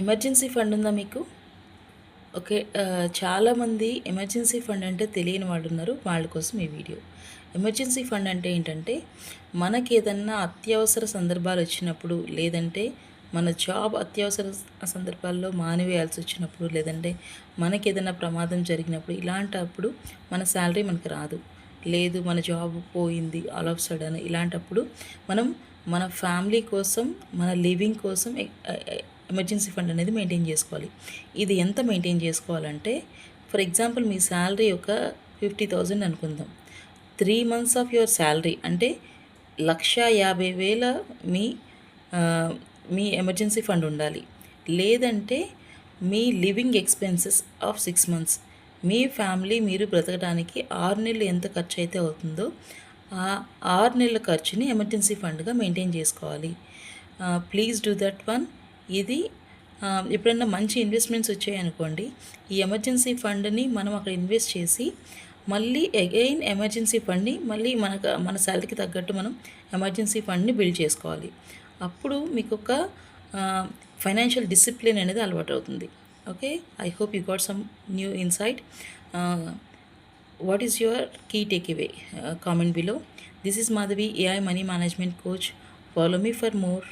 Emergency fund ఉందా మీకు? Okay. చాలామంది ఎమర్జెన్సీ ఫండ్ అంటే తెలియని వాళ్ళు ఉన్నారు. వాళ్ళ కోసం ఈ వీడియో. ఎమర్జెన్సీ ఫండ్ అంటే ఏంటంటే, మనకేదన్నా అత్యవసర సందర్భాలొచ్చినప్పుడు, లేదంటే మన జాబ్ అత్యవసర సందర్భాల్లో మానివేయాల్సొచ్చినప్పుడు, లేదంటే మనకేదైనా ప్రమాదం జరిగినప్పుడు, ఇలాంటప్పుడు మన శాలరీ మనకు రాదు. లేదు మన జాబ్ పోయింది ఆల్ ఆఫ్ సడన్ ఇలాంటప్పుడు మనం మన ఫ్యామిలీ కోసం, మన లివింగ్ కోసం ఎమర్జెన్సీ ఫండ్ అనేది మెయింటైన్ చేసుకోవాలి. ఇది ఎంత మెయింటైన్ చేసుకోవాలంటే, ఫర్ ఎగ్జాంపుల్ మీ శాలరీ ఒక 50,000 అనుకుందాం. 3 మంత్స్ ఆఫ్ యువర్ శాలరీ అంటే 1,50,000 మీ మీ ఎమర్జెన్సీ ఫండ్ ఉండాలి. లేదంటే మీ లివింగ్ ఎక్స్పెన్సెస్ ఆఫ్ 6 మంత్స్, మీ ఫ్యామిలీ మీరు బ్రతకడానికి 6 నెలలు ఎంత ఖర్చు అయితే అవుతుందో ఆ 6 నెలల ఖర్చుని ఎమర్జెన్సీ ఫండ్గా మెయింటైన్ చేసుకోవాలి. Please do that one. ఇది ఎప్పుడైనా మంచి ఇన్వెస్ట్మెంట్స్ వచ్చాయనుకోండి, ఈ ఎమర్జెన్సీ ఫండ్ని మనం అక్కడ ఇన్వెస్ట్ చేసి మళ్ళీ అగైన్ ఎమర్జెన్సీ ఫండ్ని మళ్ళీ మన శాలరీకి తగ్గట్టు మనం ఎమర్జెన్సీ ఫండ్ని బిల్డ్ చేసుకోవాలి. అప్పుడు మీకు ఒక ఫైనాన్షియల్ డిసిప్లిన్ అనేది అలవాటు అవుతుంది. Okay, I hope you got some new insight. What is your key takeaway? Comment below. This is Madhavi, AI Money Management Coach. Follow me for more.